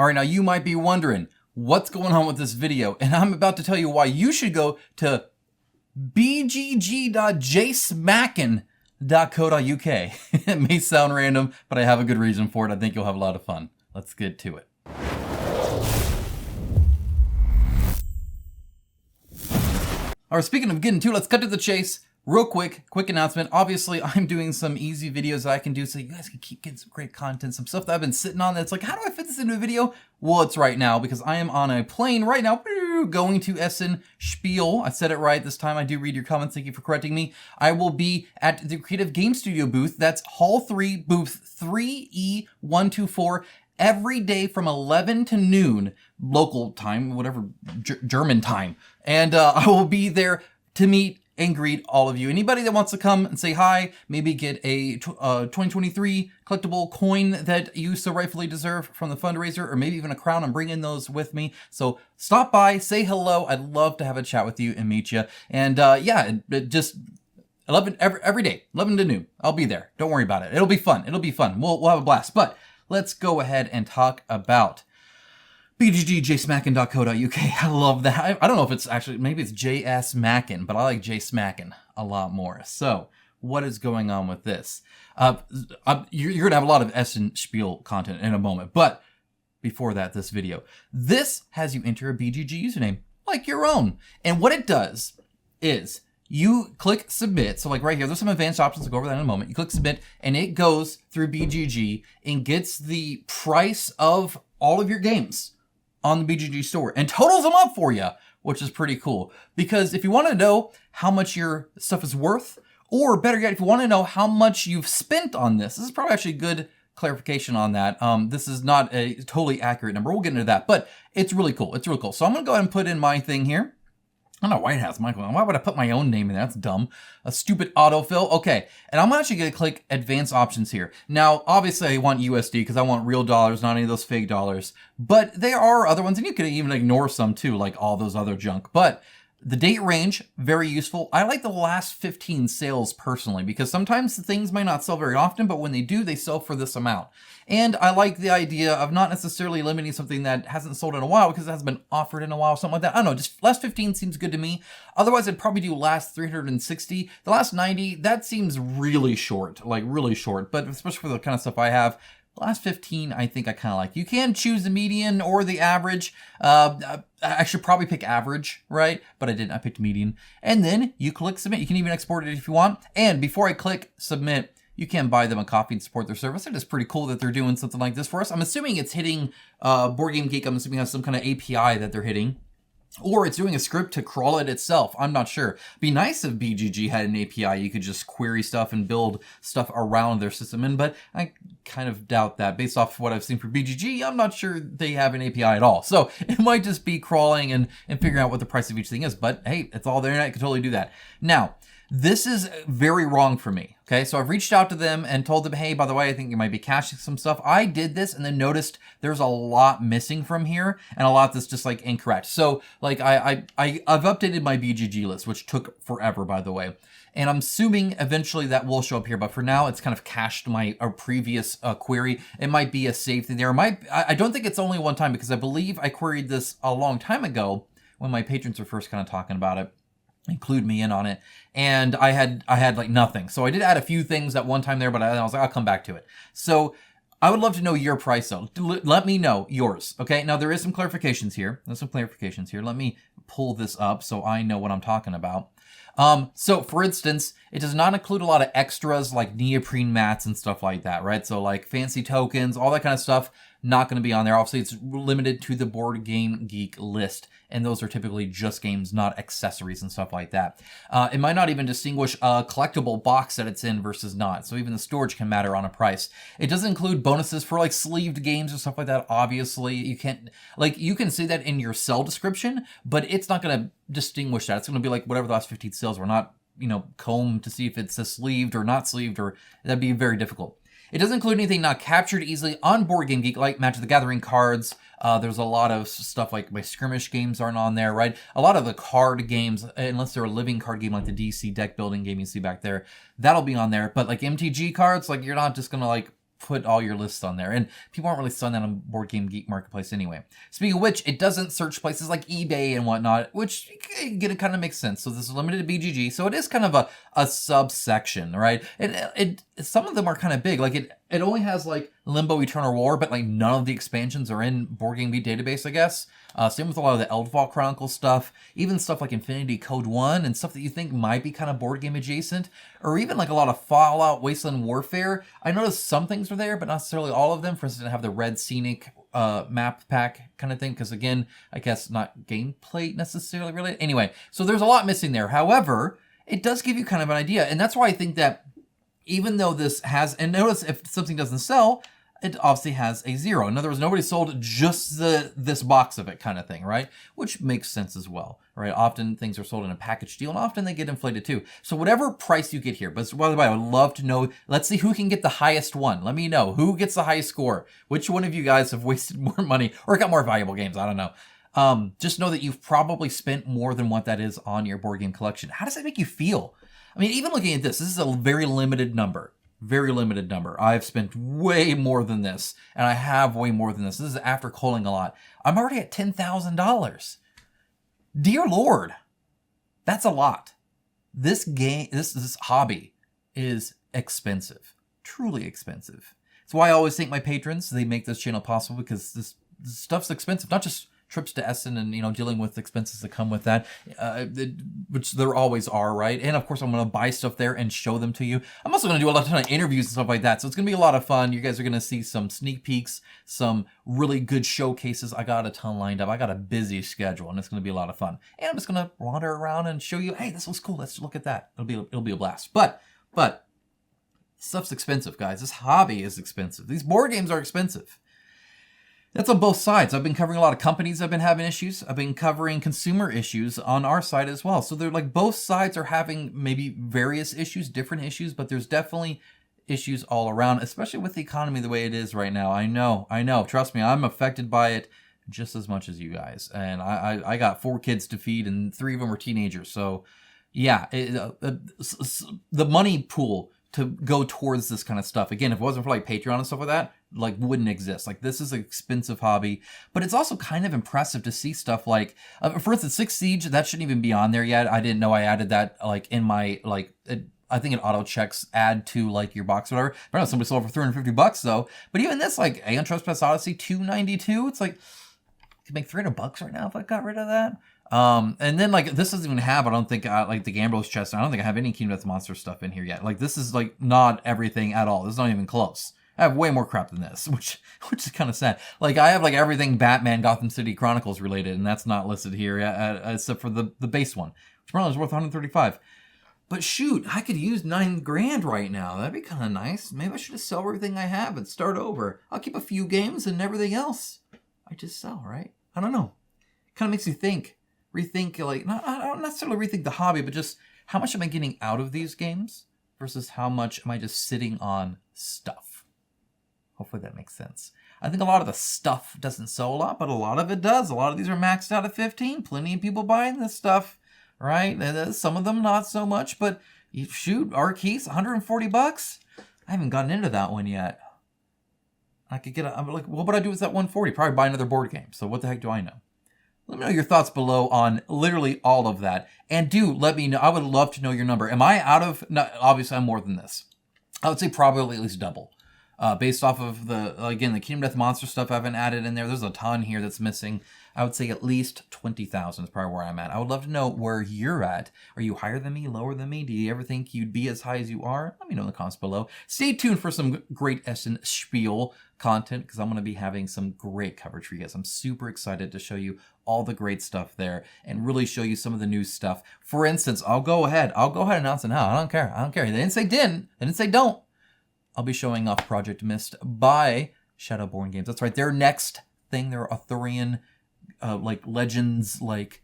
All right, now you might be wondering what's going on with this video, and I'm about to tell you why you should go to bgg.jsmackin.co.uk. It may sound random, but I have a good reason for it. I think you'll have a lot of fun. Let's get to it. All right, speaking of getting to it, let's cut to the chase. Real quick announcement. Obviously, I'm doing some easy videos that I can do so you guys can keep getting some great content, some stuff that I've been sitting on that's like, how do I fit this into a video? Well, it's right now because I am on a plane right now going to Essen Spiel. I said it right this time. I do read your comments. Thank you for correcting me. I will be at the Creative Game Studio booth. That's Hall 3, booth 3E124. Every day from 11 to noon, local time, whatever, German time. And I will be there to meet and greet all of you. Anybody that wants to come and say hi, maybe get a 2023 collectible coin that you so rightfully deserve from the fundraiser, or maybe even a crown. I'm bringing those with me. So stop by, say hello. I'd love to have a chat with you and meet you. And yeah, just 11 every day, 11 to noon. I'll be there. Don't worry about it. It'll be fun. It'll be fun. We'll have a blast. But let's go ahead and talk about bggjsmackin.co.uk. I love that. I don't know if it's actually, maybe it's JSMackin, but I like JSmackin a lot more. So what is going on with this? You're going to have a lot of Essen Spiel content in a moment, but before that, this video. This has you enter a BGG username like your own. And what it does is you click submit. So like right here, there's some advanced options. I'll go over that in a moment. You click submit and it goes through BGG and gets the price of all of your games on the BGG store and totals them up for you, which is pretty cool. Because if you want to know how much your stuff is worth, or better yet, if you want to know how much you've spent on this is probably actually good clarification on that. This is not a totally accurate number. We'll get into that, but it's really cool. It's really cool. So I'm going to go ahead and put in my thing here. I don't know why it has Michael. Why would I put my own name in there? That's dumb. A stupid autofill. Okay. And I'm actually going to click advanced options here. Now, obviously I want USD because I want real dollars, not any of those fake dollars. But there are other ones, and you can even ignore some too, like all those other junk. But the date range, very useful. I like the last 15 sales personally because sometimes things might not sell very often, but when they do, they sell for this amount. And I like the idea of not necessarily limiting something that hasn't sold in a while because it hasn't been offered in a while, something like that. I don't know, just last 15 seems good to me. Otherwise, I'd probably do last 360. The last 90, that seems really short, like really short, but especially for the kind of stuff I have. Last 15, I think I kind of like. You can choose the median or the average. I should probably pick average, right? But I didn't. I picked median. And then you click submit. You can even export it if you want. And before I click submit, you can buy them a coffee and support their service. It is pretty cool that they're doing something like this for us. I'm assuming it's hitting Board Game Geek. I'm assuming it has some kind of API that they're hitting. Or it's doing a script to crawl it itself. I'm not sure. Be nice if BGG had an API. You could just query stuff and build stuff around their system in, but I kind of doubt that. Based off what I've seen for BGG, I'm not sure they have an API at all. So it might just be crawling and figuring out what the price of each thing is. But hey, it's all there and I can totally do that. Now, this is very wrong for me. Okay, so I've reached out to them and told them, hey, by the way, I think you might be caching some stuff. I did this and then noticed there's a lot missing from here and a lot that's just like incorrect. So like I've updated my BGG list, which took forever, by the way. And I'm assuming eventually that will show up here, but for now it's kind of cached my previous query. It might be a saved thing there. I don't think it's only one time because I believe I queried this a long time ago when my patrons were first kind of talking about it. Include me in on it, and I had like nothing. So I did add a few things at one time there, but I was like, I'll come back to it. So I would love to know your price though. Let me know yours. Okay, now there is some clarifications here. Let me pull this up so I know what I'm talking about. So for instance, it does not include a lot of extras like neoprene mats and stuff like that, right? So like fancy tokens, all that kind of stuff, not going to be on there. Obviously, it's limited to the Board Game Geek list, and those are typically just games, not accessories and stuff like that. It might not even distinguish a collectible box that it's in versus not, so even the storage can matter on a price. It doesn't include bonuses for like sleeved games or stuff like that. Obviously, you can't, like, you can see that in your sell description, but it's not going to distinguish that. It's going to be like whatever the last 15 sales were, not, you know, comb to see if it's a sleeved or not sleeved, or that'd be very difficult. It doesn't include anything not captured easily on Board Game Geek, like Magic the Gathering cards. There's a lot of stuff like my skirmish games aren't on there, right? A lot of the card games, unless they're a living card game like the DC deck building game you see back there, that'll be on there. But like MTG cards, like you're not just going to like put all your lists on there. And people aren't really selling that on Board Game Geek Marketplace anyway. Speaking of which, it doesn't search places like eBay and whatnot, which again, it kind of makes sense. So this is limited to BGG. So it is kind of a subsection, right? Some of them are kind of big. Like it only has like Limbo Eternal War, but like none of the expansions are in Board Game Geek database, I guess. Same with a lot of the Eldfall Chronicles stuff, even stuff like Infinity Code 1 and stuff that you think might be kind of board game adjacent, or even like a lot of Fallout, Wasteland Warfare. I noticed some things were there, but not necessarily all of them. For instance, I have the Red Scenic map pack kind of thing, because again, I guess not gameplay necessarily related. Anyway, so there's a lot missing there. However, it does give you kind of an idea, and that's why I think that even though this has, and notice if something doesn't sell, it obviously has a 0. In other words, nobody sold just this box of it kind of thing, right? Which makes sense as well, right? Often things are sold in a package deal, and often they get inflated too. So whatever price you get here, but by the way, I would love to know, let's see who can get the highest one. Let me know who gets the highest score. Which one of you guys have wasted more money or got more valuable games? I don't know. Just know that you've probably spent more than what that is on your board game collection. How does that make you feel? I mean, even looking at this is a very limited number. Very limited number. I've spent way more than this, and I have way more than this. This is after culling a lot. I'm already at $10,000. Dear Lord, that's a lot. This game, this hobby is expensive, truly expensive. It's why I always thank my patrons. They make this channel possible, because this stuff's expensive. Not just trips to Essen and, dealing with expenses that come with that, which there always are, right? And of course, I'm going to buy stuff there and show them to you. I'm also going to do a ton of interviews and stuff like that. So it's going to be a lot of fun. You guys are going to see some sneak peeks, some really good showcases. I got a ton lined up. I got a busy schedule, and it's going to be a lot of fun. And I'm just going to wander around and show you, hey, this looks cool. Let's look at that. It'll be a blast. But stuff's expensive, guys. This hobby is expensive. These board games are expensive. That's on both sides. I've been covering a lot of companies that have been having issues. I've been covering consumer issues on our side as well. So they're like, both sides are having maybe various issues, different issues, but there's definitely issues all around, especially with the economy the way it is right now. I know. Trust me, I'm affected by it just as much as you guys. And I got 4 kids to feed, and 3 of them were teenagers. So yeah, the money pool to go towards this kind of stuff, again, if it wasn't for like Patreon and stuff like that, like wouldn't exist. Like, this is an expensive hobby, but it's also kind of impressive to see stuff like, for instance, Six Siege, that shouldn't even be on there yet. I didn't know I added that like in my, like, I think it auto checks add to like your box or whatever. I know somebody sold it for $350 though. But even this, like Aeon Trespass Odyssey, $292. It's like, I could make $300 right now if I got rid of that. And then like this doesn't even have, I don't think, like the Gambler's Chest. I don't think I have any Kingdom Death Monster stuff in here yet. Like, this is like not everything at all. This is not even close. I have way more crap than this, which is kind of sad. Like, I have like everything Batman Gotham City Chronicles related, and that's not listed here except for the base one, which probably is worth $135. But shoot, I could use $9,000 right now. That'd be kind of nice. Maybe I should just sell everything I have and start over. I'll keep a few games, and everything else I just sell, right? I don't know. It kind of makes you think. Rethink, like, I don't necessarily rethink the hobby, but just how much am I getting out of these games versus how much am I just sitting on stuff? Hopefully that makes sense. I think a lot of the stuff doesn't sell a lot, but a lot of it does. A lot of these are maxed out at 15. Plenty of people buying this stuff, right? And some of them not so much, but shoot, Arceus, $140. I haven't gotten into that one yet. I could get I'm like, what would I do with that 140? Probably buy another board game. So what the heck do I know? Let me know your thoughts below on literally all of that. And do let me know. I would love to know your number. Am I out of... No, obviously, I'm more than this. I would say probably at least double. Based off of the Kingdom Death Monster stuff I haven't added in there. There's a ton here that's missing. I would say at least 20,000 is probably where I'm at. I would love to know where you're at. Are you higher than me, lower than me? Do you ever think you'd be as high as you are? Let me know in the comments below. Stay tuned for some great Essen Spiel content, because I'm going to be having some great coverage for you guys. I'm super excited to show you all the great stuff there and really show you some of the new stuff. For instance, I'll go ahead and announce it now. I don't care. They didn't say didn't. They didn't say don't. I'll be showing off Project Mist by Shadowborn Games. That's right. Their next thing, their Arthurian like legends, like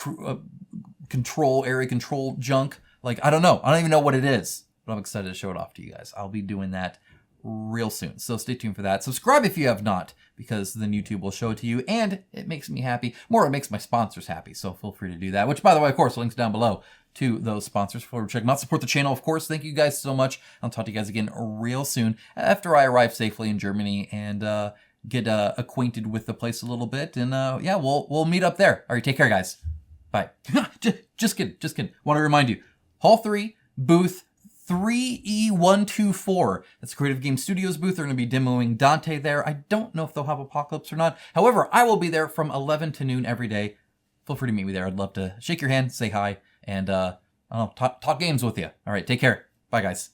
area control junk. Like, I don't know. I don't even know what it is, but I'm excited to show it off to you guys. I'll be doing that real soon. So stay tuned for that. Subscribe if you have not, because then YouTube will show it to you, and it makes me happy. More, it makes my sponsors happy, so feel free to do that. Which, by the way, of course, links down below to those sponsors. Feel free to check them out. Support the channel, of course. Thank you guys so much. I'll talk to you guys again real soon after I arrive safely in Germany and get acquainted with the place a little bit. And yeah, we'll meet up there. All right, take care, guys. Bye. Just kidding. Want to remind you, Hall 3, booth 3E124. That's Creative Game Studios booth. They're going to be demoing Dante there. I don't know if they'll have Apocalypse or not. However, I will be there from 11 to noon every day. Feel free to meet me there. I'd love to shake your hand, say hi, and I don't know, talk games with you. All right, take care. Bye, guys.